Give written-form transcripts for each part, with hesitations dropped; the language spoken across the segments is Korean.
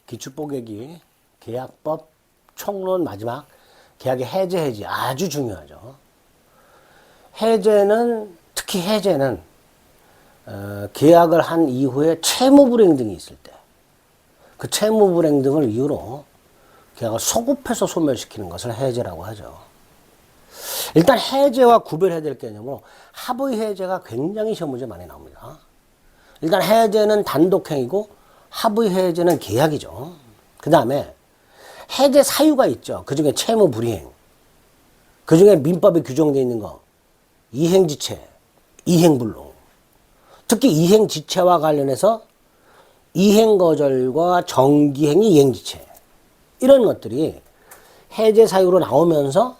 기출뽀개기 계약법 총론 마지막 계약의 해지 아주 중요하죠. 해제는 특히 해제는 계약을 한 이후에 채무불이행 등이 있을 때 그 채무불이행 등을 이유로 계약을 소급해서 소멸시키는 것을 해제라고 하죠. 일단 해제와 구별해야 될 개념으로 합의 해제가 굉장히 시험 문제 많이 나옵니다. 일단 해제는 단독행위고 합의 해제는 계약이죠. 그 다음에 해제 사유가 있죠. 그 중에 채무불이행, 그 중에 민법에 규정되어 있는 거 이행지체, 이행불능, 특히 이행지체와 관련해서 이행거절과 정기행위 이행지체 이런 것들이 해제 사유로 나오면서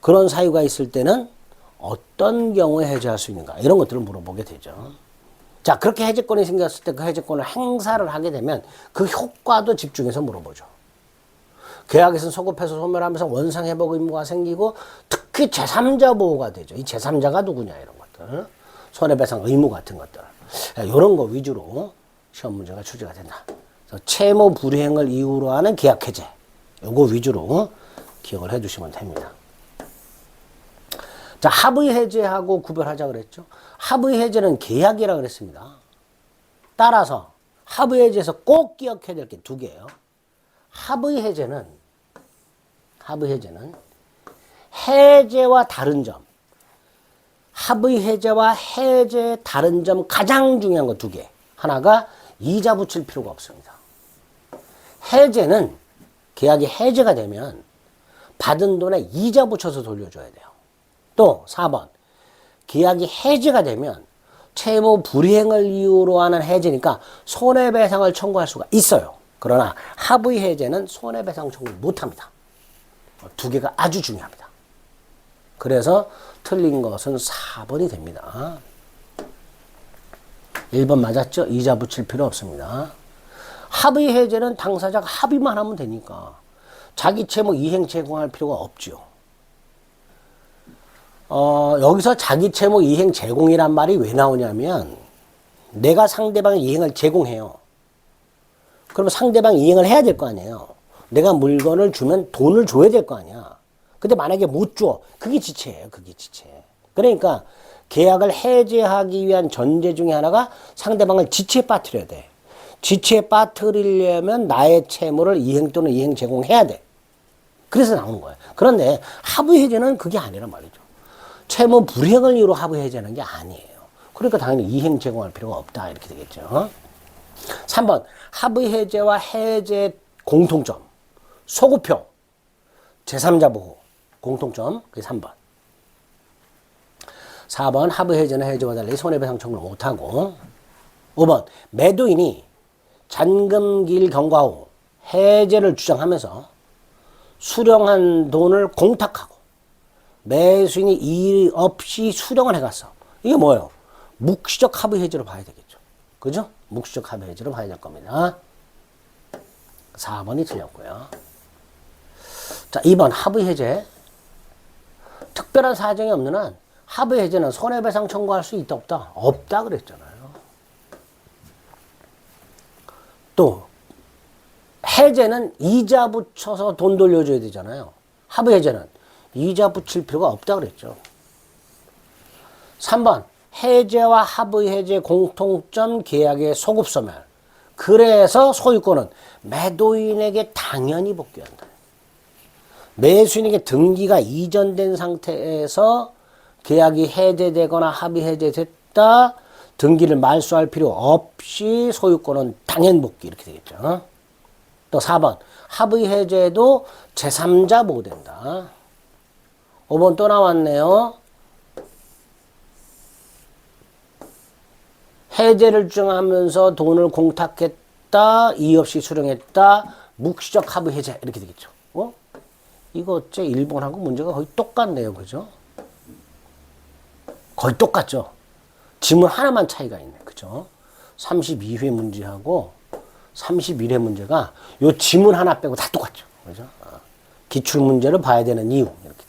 그런 사유가 있을 때는 어떤 경우에 해제할 수 있는가 이런 것들을 물어보게 되죠. 자, 그렇게 해제권이 생겼을 때 그 해제권을 행사를 하게 되면 그 효과도 집중해서 물어보죠. 계약에서는 소급해서 소멸하면서 원상회복 의무가 생기고 특히 제3자 보호가 되죠. 이 제3자가 누구냐 이런 것들, 손해배상 의무 같은 것들 이런 거 위주로 시험 문제가 출제가 된다. 그래서 채무 불이행을 이유로 하는 계약 해제 요거 위주로 기억을 해주시면 됩니다. 자, 합의 해제하고 구별하자 그랬죠. 합의 해제는 계약이라 그랬습니다. 따라서 합의 해제에서 꼭 기억해야 될 게 두 개예요. 합의 해제는 해제와 다른 점, 합의 해제와 해제의 다른 점 가장 중요한 거 두 개. 하나가 이자 붙일 필요가 없습니다. 해제는 계약이 해제가 되면 받은 돈에 이자 붙여서 돌려줘야 돼요. 또 4번 계약이 해제가 되면 채무 불이행을 이유로 하는 해제니까 손해배상을 청구할 수가 있어요. 그러나 합의 해제는 손해배상 청구를 못합니다. 두 개가 아주 중요합니다. 그래서 틀린 것은 4번이 됩니다. 1번 맞았죠? 이자 붙일 필요 없습니다. 합의 해제는 당사자가 합의만 하면 되니까 자기 채무 이행 제공할 필요가 없죠. 여기서 자기 채무 이행 제공이란 말이 왜 나오냐면 내가 상대방의 이행을 제공해요. 그러면 상대방이 이행을 해야 될 거 아니에요. 내가 물건을 주면 돈을 줘야 될 거 아니야. 근데 만약에 못 줘. 그게 지체예요. 그게 지체. 그러니까 계약을 해제하기 위한 전제 중에 하나가 상대방을 지체에 빠뜨려야 돼. 지체에 빠뜨리려면 나의 채무를 이행 또는 이행 제공해야 돼. 그래서 나오는 거예요. 그런데 합의 해제는 그게 아니란 말이죠. 채무 불이행을 이유로 합의 해제하는 게 아니에요. 그러니까 당연히 이행 제공할 필요가 없다 이렇게 되겠죠. 3번 합의 해제와 해제 공통점 소급표 제3자 보호 공통점 그게 3번. 4번 합의 해제는 해제와 달리 손해배상 청구를 못하고 5번 매도인이 잔금기일 경과 후 해제를 주장하면서 수령한 돈을 공탁하고 매수인이 일 없이 수령을 해갔어. 이게 뭐예요? 묵시적 합의 해제로 봐야 되겠죠. 그죠? 묵시적 합의 해제로 봐야 될 겁니다. 4번이 틀렸고요. 자, 2번 합의 해제. 특별한 사정이 없는 한 합의 해제는 손해배상 청구할 수 있다 없다? 없다 그랬잖아요. 또 해제는 이자 붙여서 돈 돌려줘야 되잖아요. 합의 해제는 이자 붙일 필요가 없다 그랬죠. 3번 해제와 합의 해제 공통점 계약의 소급 소멸. 그래서 소유권은 매도인에게 당연히 복귀한다. 매수인에게 등기가 이전된 상태에서 계약이 해제되거나 합의 해제됐다. 등기를 말소할 필요 없이 소유권은 당연 복귀 이렇게 되겠죠. 또 4번 합의 해제도 제3자 보호된다. 5번 또 나왔네요. 해제를 주장하면서 돈을 공탁했다. 이의 없이 수령했다. 묵시적 합의 해제 이렇게 되겠죠. 이거 제 1번하고 문제가 거의 똑같네요. 그죠? 거의 똑같죠. 지문 하나만 차이가 있네. 그죠? 32회 문제하고 31회 문제가 요 지문 하나 빼고 다 똑같죠. 그죠? 기출 문제를 봐야 되는 이유. 이렇게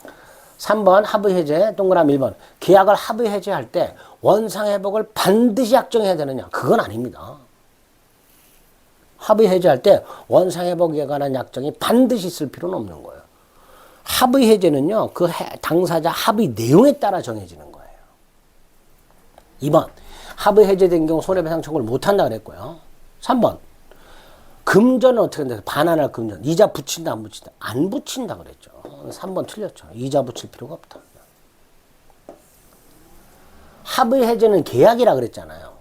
돼요. 3번 합의 해제, 동그라미 1번. 계약을 합의 해제할 때 원상 회복을 반드시 약정해야 되느냐? 그건 아닙니다. 합의 해제할 때 원상회복에 관한 약정이 반드시 있을 필요는 없는 거예요. 합의 해제는요, 그 당사자 합의 내용에 따라 정해지는 거예요. 2번, 합의 해제된 경우 손해배상 청구를 못한다 그랬고요. 3번, 금전은 어떻게 된다? 반환할 금전. 이자 붙인다, 안 붙인다? 안 붙인다 그랬죠. 3번 틀렸죠. 이자 붙일 필요가 없다. 합의 해제는 계약이라 그랬잖아요.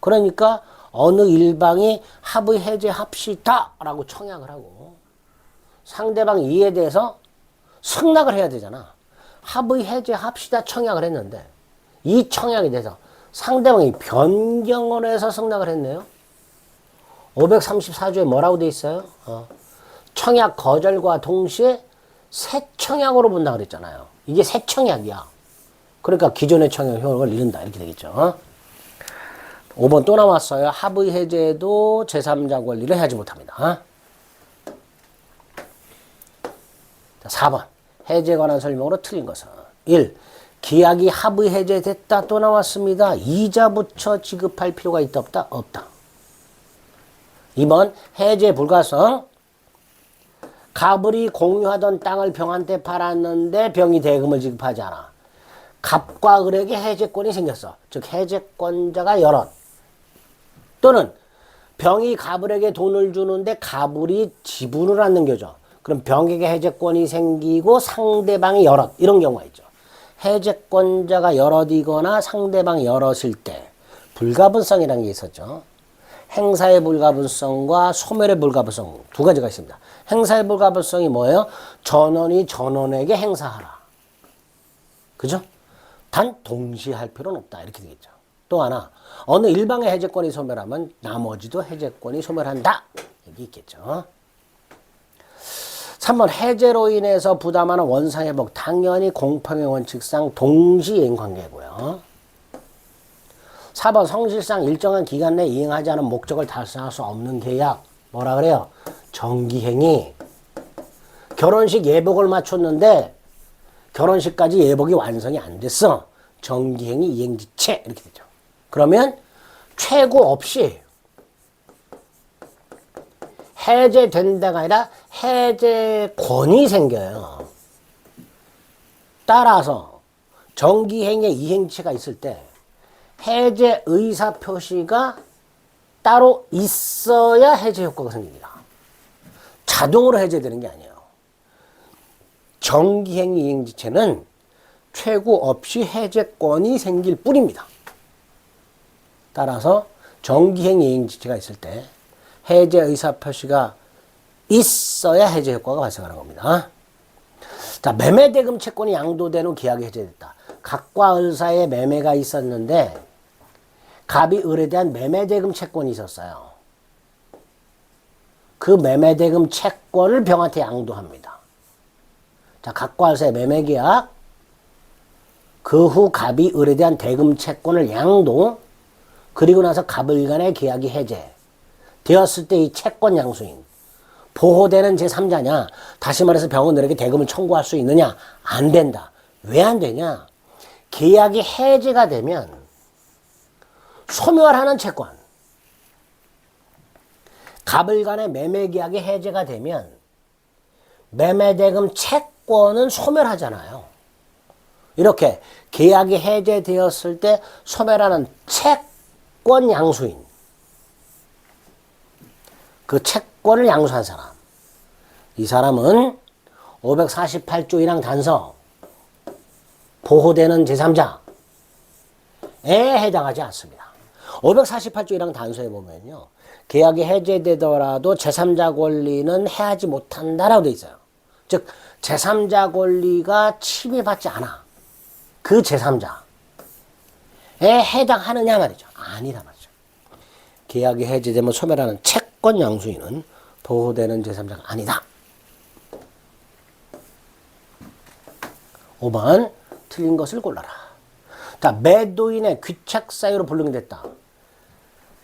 그러니까 어느 일방이 합의 해제합시다 라고 청약을 하고 상대방 이에 대해서 승낙을 해야 되잖아. 합의 해제합시다 청약을 했는데 이 청약에 대해서 상대방이 변경을 해서 승낙을 했네요. 534조에 뭐라고 돼 있어요? 청약 거절과 동시에 새 청약으로 본다 그랬잖아요. 이게 새 청약이야. 그러니까 기존의 청약 효력을 잃는다 이렇게 되겠죠. 5번 또 나왔어요. 합의 해제도 제3자 권리를 해하지 못합니다. 자, 4번 해제에 관한 설명으로 틀린 것은 1. 계약이 합의 해제됐다 또 나왔습니다. 이자 붙여 지급할 필요가 있다 없다? 없다. 2번 해제 불가성. 갑을이 공유하던 땅을 병한테 팔았는데 병이 대금을 지급하지 않아. 갑과 을에게 해제권이 생겼어. 즉 해제권자가 여럿. 또는 병이 갑을에게 돈을 주는데 갑을이 지분을 안 넘겨줘. 그럼 병에게 해제권이 생기고 상대방이 여럿. 이런 경우가 있죠. 해제권자가 여럿이거나 상대방이 여럿일 때 불가분성이라는 게 있었죠. 행사의 불가분성과 소멸의 불가분성 두 가지가 있습니다. 행사의 불가분성이 뭐예요? 전원이 전원에게 행사하라. 그죠? 단 동시에 할 필요는 없다. 이렇게 되겠죠. 또 하나 어느 일방의 해제권이 소멸하면 나머지도 해제권이 소멸한다. 여기 있겠죠. 3번 해제로 인해서 부담하는 원상회복 당연히 공평의 원칙상 동시이행 관계고요. 4번 성실상 일정한 기간 내에 이행하지 않은 목적을 달성할 수 없는 계약. 뭐라 그래요? 정기행위. 결혼식 예복을 맞췄는데 결혼식까지 예복이 완성이 안 됐어. 정기행위 이행지체 이렇게 되죠. 그러면 최고 없이 해제된다가 아니라 해제권이 생겨요. 따라서 정기행위 이행지체가 있을 때 해제 의사표시가 따로 있어야 해제 효과가 생깁니다. 자동으로 해제되는 게 아니에요. 정기행위 이행지체는 최고 없이 해제권이 생길 뿐입니다. 따라서 정기행위 이행지체가 있을 때 해제 의사표시가 있어야 해제 효과가 발생하는 겁니다. 자, 매매대금 채권이 양도된 후 계약이 해제됐다. 갑과 을 사이에 매매가 있었는데 갑이 을에 대한 매매대금 채권이 있었어요. 그 매매대금 채권을 병한테 양도합니다. 자, 갑과 을 사이의 매매계약, 그 후 갑이 을에 대한 대금 채권을 양도, 그리고 나서 갑을 간의 계약이 해제 되었을 때 이 채권 양수인 보호되는 제3자냐? 다시 말해서 병은 을에게 대금을 청구할 수 있느냐? 안 된다. 왜 안 되냐? 계약이 해제가 되면 소멸하는 채권, 갑을 간의 매매계약이 해제가 되면 매매대금 채권은 소멸하잖아요. 이렇게 계약이 해제되었을 때 소멸하는 채권 양수인, 그 채권을 양수한 사람, 이 사람은 548조 1항 단서 보호되는 제3자에 해당하지 않습니다. 548조 1항 단서에 보면요, 계약이 해제되더라도 제3자 권리는 해하지 못한다라고 되어 있어요. 즉 제3자 권리가 침해받지 않아. 그 제3자에 해당하느냐 말이죠. 아니다 말이죠. 계약이 해제되면 소멸하는 채권 양수인은 보호되는 제3자가 아니다. 5번 틀린 것을 골라라. 자, 매도인의 귀책 사유로 불능이 됐다.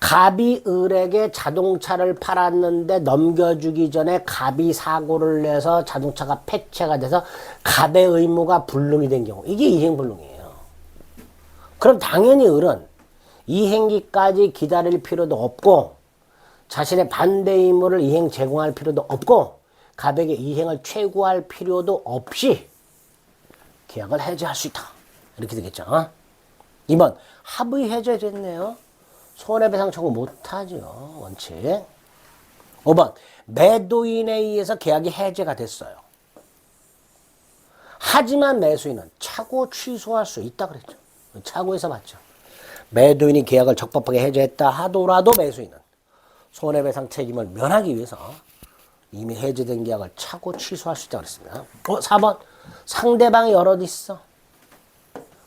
갑이 을에게 자동차를 팔았는데 넘겨주기 전에 갑이 사고를 내서 자동차가 폐차가 돼서 갑의 의무가 불능이 된 경우, 이게 이행불능이에요. 그럼 당연히 을은 이행기까지 기다릴 필요도 없고 자신의 반대 의무를 이행 제공할 필요도 없고 갑에게 이행을 최고할 필요도 없이 계약을 해제할 수 있다. 이렇게 되겠죠. 2번 합의 해제됐네요. 손해배상 청구 못하죠. 원칙. 5번 매도인에 의해서 계약이 해제가 됐어요. 하지만 매수인은 차고 취소할 수 있다 그랬죠. 차고에서 봤죠. 매도인이 계약을 적법하게 해제했다 하더라도 매수인은 손해배상 책임을 면하기 위해서 이미 해제된 계약을 차고 취소할 수 있다고 그랬습니다. 4번 상대방이 여럿 있어.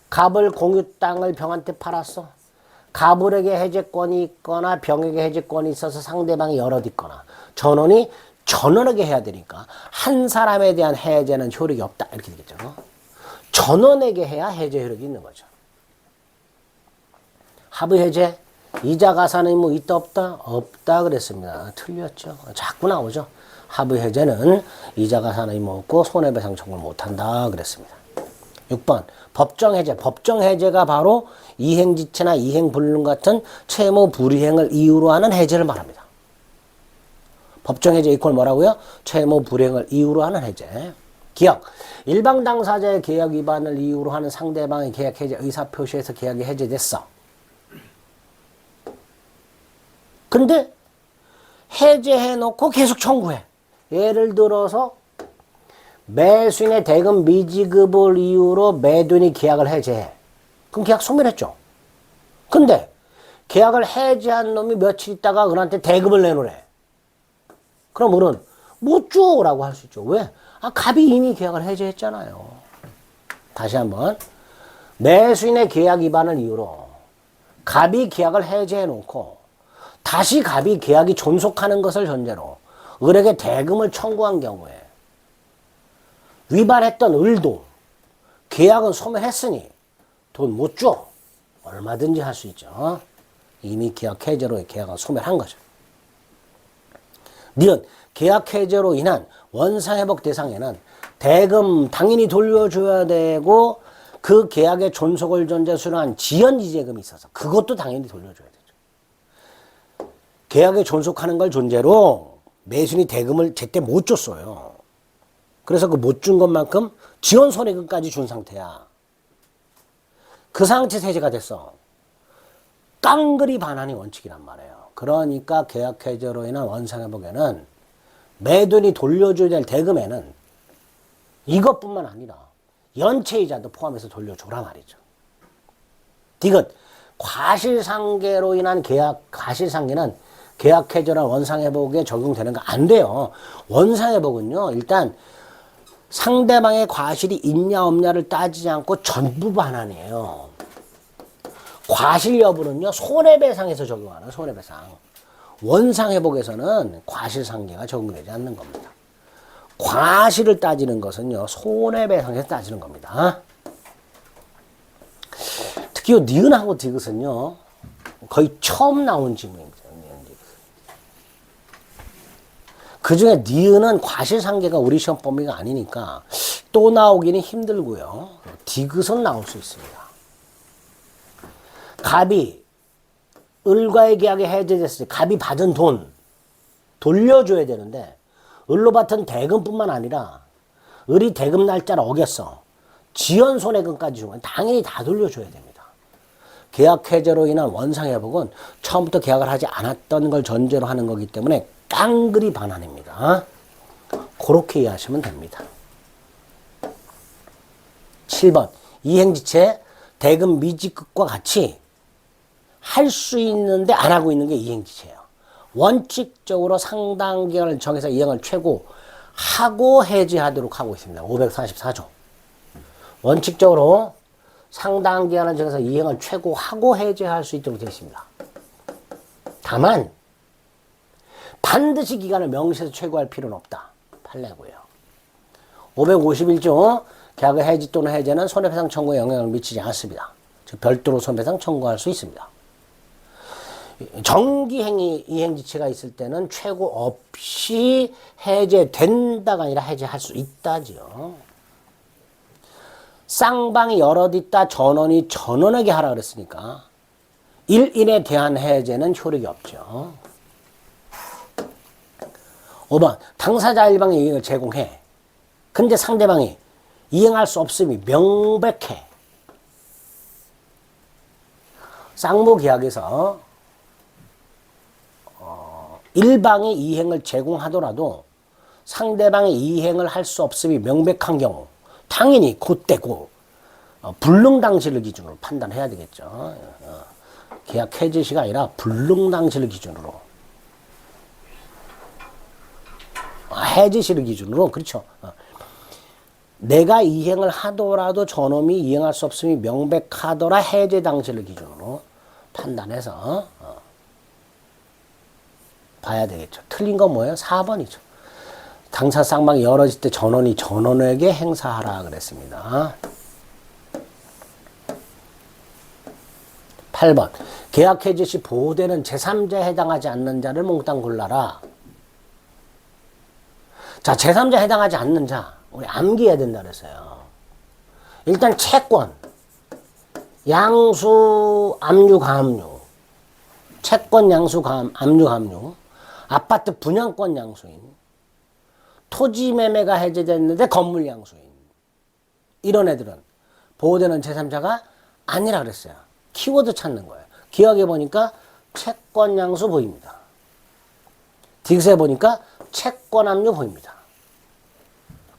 갑을 공유 땅을 병한테 팔았어. 갑을에게 해제권이 있거나 병에게 해제권이 있어서 상대방이 여럿 있거나 전원이 전원에게 해야 되니까 한 사람에 대한 해제는 효력이 없다. 이렇게 되겠죠. 전원에게 해야 해제 효력이 있는 거죠. 합의 해제, 이자 가산 의무 있다 없다? 없다 그랬습니다. 틀렸죠. 자꾸 나오죠. 합의 해제는 이자 가산 의무 없고 손해배상 청구를 못한다 그랬습니다. 6번 법정 해제. 법정 해제가 바로 이행지체나 이행불능 같은 채무 불이행을 이유로 하는 해제를 말합니다. 법정 해제 이퀄 뭐라고요? 채무 불이행을 이유로 하는 해제. 기억. 일방 당사자의 계약 위반을 이유로 하는 상대방의 계약 해제 의사표시에서 계약이 해제됐어. 근데 해제해놓고 계속 청구해. 예를 들어서 매수인의 대금 미지급을 이유로 매도인이 계약을 해제해. 그럼 계약 소멸했죠. 근데 계약을 해제한 놈이 며칠 있다가 그한테 대금을 내놓으래. 그럼 우리는 못 줘 라고 할 수 있죠. 왜? 갑이 이미 계약을 해제했잖아요. 다시 한번. 매수인의 계약 위반을 이유로 갑이 계약을 해제해놓고 다시 갑이 계약이 존속하는 것을 전제로 을에게 대금을 청구한 경우에 위반했던 을도 계약은 소멸했으니 돈 못 줘. 얼마든지 할 수 있죠. 이미 계약 해제로 계약은 소멸한 거죠. 니은 계약 해제로 인한 원상회복 대상에는 대금 당연히 돌려줘야 되고 그 계약의 존속을 전제 수령한 지연이재금이 있어서 그것도 당연히 돌려줘야 되죠. 계약에 존속하는 걸 존재로 매수인이 대금을 제때 못 줬어요. 그래서 그 못 준 것만큼 지연 손해금까지 준 상태야. 그 상태에서 해제가 됐어. 깡그리 반환이 원칙이란 말이에요. 그러니까 계약 해제로 인한 원상회복에는 매도인이 돌려줘야 될 대금에는 이것뿐만 아니라 연체이자도 포함해서 돌려줘라 말이죠. 디귿 과실상계로 인한 과실상계는 계약 해제나 원상회복에 적용되는 거 안 돼요. 원상회복은요, 일단 상대방의 과실이 있냐 없냐를 따지지 않고 전부 반환이에요. 과실 여부는요, 손해배상에서 적용하는 손해배상. 원상회복에서는 과실상계가 적용되지 않는 겁니다. 과실을 따지는 것은요, 손해배상에서 따지는 겁니다. 특히 니은하고 디귿은요, 거의 처음 나온 지문입니다. 그 중에 니은은 과실상계가 우리 시험 범위가 아니니까 또 나오기는 힘들고요. 디귿은 나올 수 있습니다. 갑이 을과의 계약이 해제됐을 때 갑이 받은 돈 돌려줘야 되는데 을로 받은 대금뿐만 아니라 을이 대금 날짜를 어겼어. 지연손해금까지 주면 당연히 다 돌려줘야 됩니다. 계약 해제로 인한 원상회복은 처음부터 계약을 하지 않았던 걸 전제로 하는 거기 때문에 깡그리 반환입니다. 그렇게 이해하시면 됩니다. 7번 이행지체 대금 미지급과 같이 할 수 있는데 안 하고 있는 게 이행지체예요. 원칙적으로 상당 기간을 정해서 이행을 최고 하고 해제하도록 하고 있습니다. 544조. 원칙적으로 상당 기간을 정해서 이행을 최고 하고 해제할 수 있도록 되어 있습니다. 다만 반드시 기간을 명시해서 최고할 필요는 없다. 판례고요. 551조 계약의 해지 또는 해제는 손해배상 청구에 영향을 미치지 않습니다. 즉 별도로 손해배상 청구할 수 있습니다. 정기행위 이행지체가 있을 때는 최고 없이 해제된다가 아니라 해제할 수 있다지요. 쌍방이 여럿 있다 전원이 전원에게 하라 그랬으니까 1인에 대한 해제는 효력이 없죠. 5번 당사자 일방에 이행을 제공해. 근데 상대방이 이행할 수 없음이 명백해. 쌍무계약에서 일방의 이행을 제공하더라도 상대방의 이행을 할 수 없음이 명백한 경우 당연히 그때고 불능당시를 기준으로 판단해야 되겠죠. 계약 해지 시가 아니라 불능당시를 기준으로. 해지 시를 기준으로. 그렇죠. 내가 이행을 하더라도 저놈이 이행할 수 없음이 명백하더라 해제 당시를 기준으로 판단해서 봐야 되겠죠. 틀린 건 뭐예요? 4번이죠. 당사 쌍방이 열어질 때 전원이 전원에게 행사하라 그랬습니다. 8번 계약 해지 시 보호되는 제3자에 해당하지 않는 자를 몽땅 골라라. 자, 제3자에 해당하지 않는 자 우리 암기해야 된다 그랬어요. 일단 채권, 양수, 압류, 가압류. 채권, 양수, 압류, 가압류. 아파트 분양권 양수인. 토지 매매가 해제됐는데 건물 양수인. 이런 애들은 보호되는 제3자가 아니라 그랬어요. 키워드 찾는 거예요. 기억해 보니까 채권 양수 보입니다. 딕스에 보니까 채권 압류 보입니다.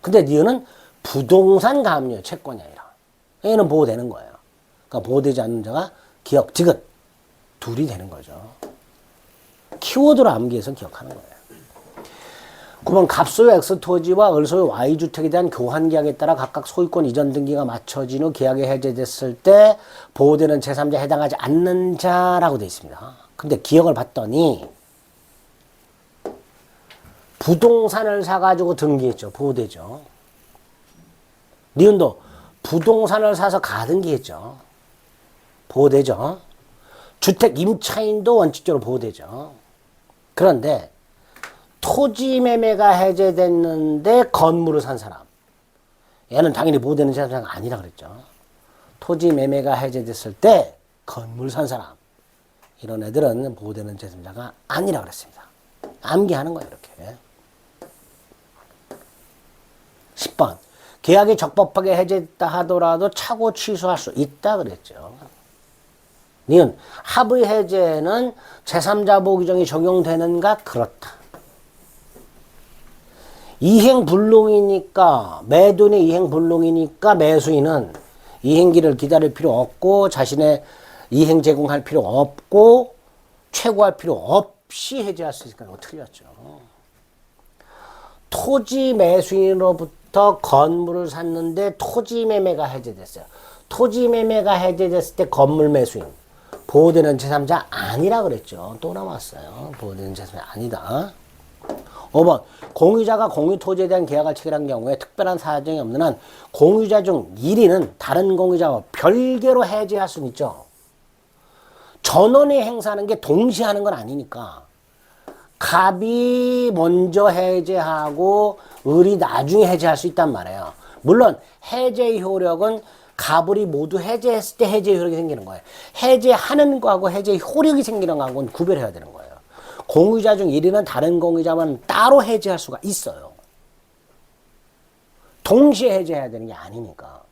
근데 니은은 부동산 가압류 채권이 아니라 얘는 보호되는 거예요. 그러니까 보호되지 않는 자가 기억, 디귿 둘이 되는 거죠. 키워드로 암기해서 기억하는 거예요. 9번 갑소유 X토지와 을소유 Y주택에 대한 교환계약에 따라 각각 소유권 이전 등기가 맞춰진 후 계약이 해제됐을 때 보호되는 제3자에 해당하지 않는 자라고 되어 있습니다. 근데 기억을 봤더니 부동산을 사가지고 등기했죠. 보호되죠. 니은도 부동산을 사서 가등기했죠. 보호되죠. 주택 임차인도 원칙적으로 보호되죠. 그런데 토지 매매가 해제됐는데 건물을 산 사람. 얘는 당연히 보호되는 제3자가 아니라 그랬죠. 토지 매매가 해제됐을 때 건물 산 사람. 이런 애들은 보호되는 제3자가 아니라 그랬습니다. 암기하는 거예요, 이렇게. 10번. 계약이 적법하게 해제됐다 하더라도 차고 취소할 수 있다 그랬죠. 니은 합의 해제는 제3자 보호 규정이 적용되는가? 그렇다. 이행불능이니까 매도인의 이행불능이니까 매수인은 이행기를 기다릴 필요 없고 자신의 이행 제공할 필요 없고 최고할 필요 없이 해제할 수 있으니까 이거 틀렸죠. 토지 매수인으로부터 건물을 샀는데 토지 매매가 해제됐어요. 토지 매매가 해제됐을 때 건물 매수인 보호되는 제3자 아니라 그랬죠. 또 남았어요. 보호되는 제3자 아니다. 5번 공유자가 공유토지에 대한 계약을 체결한 경우에 특별한 사정이 없는 한 공유자 중 1인은 다른 공유자와 별개로 해제할 수는 있죠. 전원이 행사하는 게 동시에 하는 건 아니니까 갑이 먼저 해제하고 을이 나중에 해제할 수 있단 말이에요. 물론 해제 효력은 갑을이 모두 해제했을 때 해제 효력이 생기는 거예요. 해제하는 거하고 해제 효력이 생기는 거하고는 구별해야 되는 거예요. 공유자 중 1인은 다른 공유자만 따로 해제할 수가 있어요. 동시에 해제해야 되는 게 아니니까.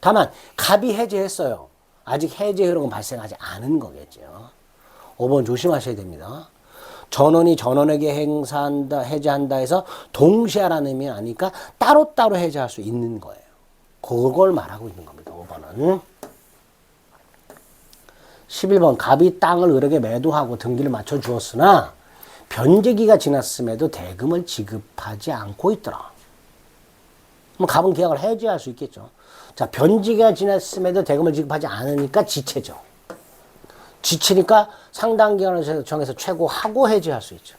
다만 갑이 해제했어요. 아직 해제 효력은 발생하지 않은 거겠죠. 5번 조심하셔야 됩니다. 전원이 전원에게 행사한다, 해제한다 해서 동시에 하라는 의미 아니까 따로따로 해제할 수 있는 거예요. 그걸 말하고 있는 겁니다. 5번은. 11번 갑이 땅을 을에게 매도하고 등기를 맞춰 주었으나 변제기가 지났음에도 대금을 지급하지 않고 있더라. 그럼 갑은 계약을 해지할 수 있겠죠. 자, 변제기가 지났음에도 대금을 지급하지 않으니까 지체죠. 지치니까 상당 기간을 정해서 최고하고 해지할 수 있죠.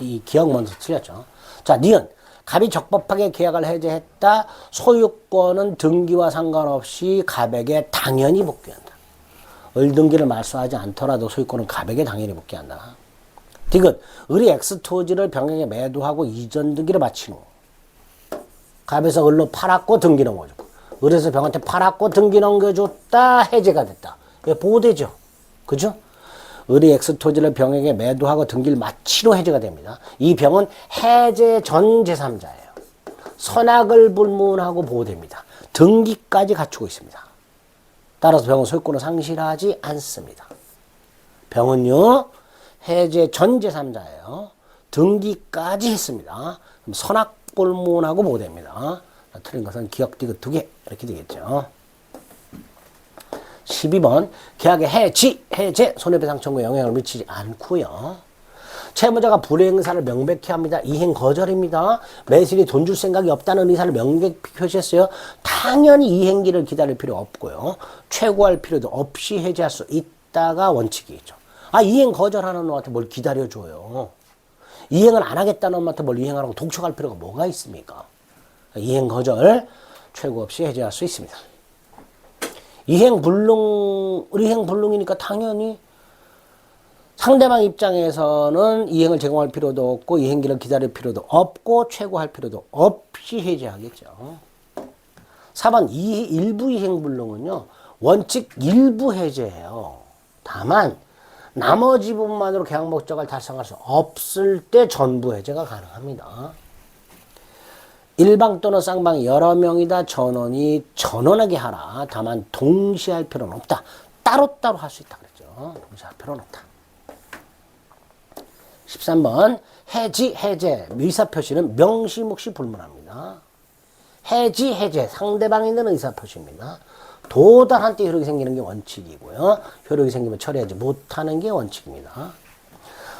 이 기억 먼저 틀렸죠. 자, 니은 갑이 적법하게 계약을 해제했다. 소유권은 등기와 상관없이 갑에게 당연히 복귀한다. 을등기를 말소하지 않더라도 소유권은 갑에게 당연히 복귀한다. 디귿 을이 X토지를 병에게 매도하고 이전 등기를 마친 후 갑에서 을로 팔았고 등기 넘겨줬고 을에서 병한테 팔았고 등기 넘겨줬다. 해제가 됐다. 이게 보호되죠. 그죠? 을이 X 토지를 병에게 매도하고 등기를 마치로 해제가 됩니다. 이 병은 해제 전 제3자예요. 선악을 불문하고 보호됩니다. 등기까지 갖추고 있습니다. 따라서 병은 소유권을 상실하지 않습니다. 병은요, 해제 전 제3자예요. 등기까지 했습니다. 그럼 선악불문하고 보호됩니다. 틀린 것은 기억, 디귿 2개 이렇게 되겠죠. 12번 계약의 해지, 해제, 손해배상 청구에 영향을 미치지 않고요. 채무자가 불이행사를 명백히 합니다. 이행 거절입니다. 매수인이 돈 줄 생각이 없다는 의사를 명백히 표시했어요. 당연히 이행기를 기다릴 필요 없고요. 최고할 필요도 없이 해제할 수 있다가 원칙이죠. 아, 이행 거절하는 놈한테 뭘 기다려줘요. 이행을 안 하겠다는 놈한테 뭘 이행하라고 독촉할 필요가 뭐가 있습니까? 이행 거절 최고 없이 해제할 수 있습니다. 이행 불능이니까 당연히 상대방 입장에서는 이행을 제공할 필요도 없고 이행기를 기다릴 필요도 없고 최고할 필요도 없이 해제하겠죠. 4번 일부 이행 불능은요, 원칙 일부 해제예요. 다만 나머지 부분만으로 계약 목적을 달성할 수 없을 때 전부 해제가 가능합니다. 일방 또는 쌍방이 여러 명이다 전원이 전원하게 하라. 다만 동시에 할 필요는 없다. 따로따로 할 수 있다 그랬죠. 동시에 할 필요는 없다. 13번 해지, 해제, 의사표시는 명시묵시 불문합니다. 해지, 해제, 상대방에 있는 의사표시입니다. 도달한 때 효력이 생기는 게 원칙이고요. 효력이 생기면 처리하지 못하는 게 원칙입니다.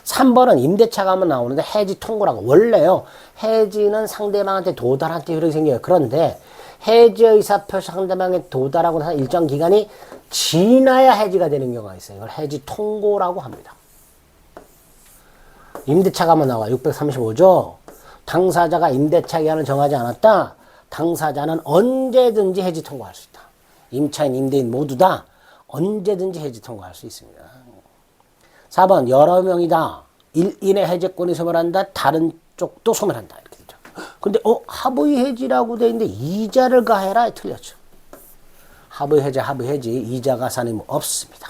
3번은 임대차가 하면 나오는데 해지 통고라고. 원래요, 해지는 상대방한테 도달한 때 효력이 생겨요. 그런데 해지 의사표시 상대방에 도달하고 나서 일정 기간이 지나야 해지가 되는 경우가 있어요. 이걸 해지 통고라고 합니다. 임대차가 하면 나와. 635조. 당사자가 임대차 기한을 정하지 않았다. 당사자는 언제든지 해지 통고할 수 있다. 임차인, 임대인 모두 다 언제든지 해지 통고할 수 있습니다. 4번 여러 명이다. 1인의 해제권이 소멸한다. 다른 쪽도 소멸한다. 이렇게 되죠. 근데 합의 해지라고 돼 있는데 이자를 가해라. 틀렸죠. 합의 해제, 합의 해지, 이자 가산이 없습니다.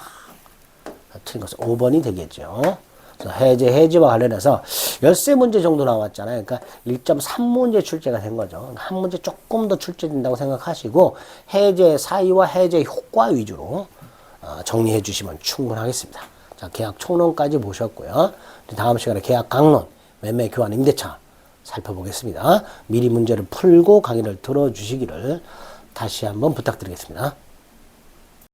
틀린 것은 5번이 되겠죠. 해제, 해지와 관련해서 13문제 정도 나왔잖아요. 그러니까 1.3문제 출제가 된 거죠. 한 문제 조금 더 출제된다고 생각하시고 해제 사유와 해제 효과 위주로 정리해 주시면 충분하겠습니다. 자, 계약 총론까지 보셨고요. 다음 시간에 계약 강론, 매매, 교환, 임대차 살펴보겠습니다. 미리 문제를 풀고 강의를 들어주시기를 다시 한번 부탁드리겠습니다.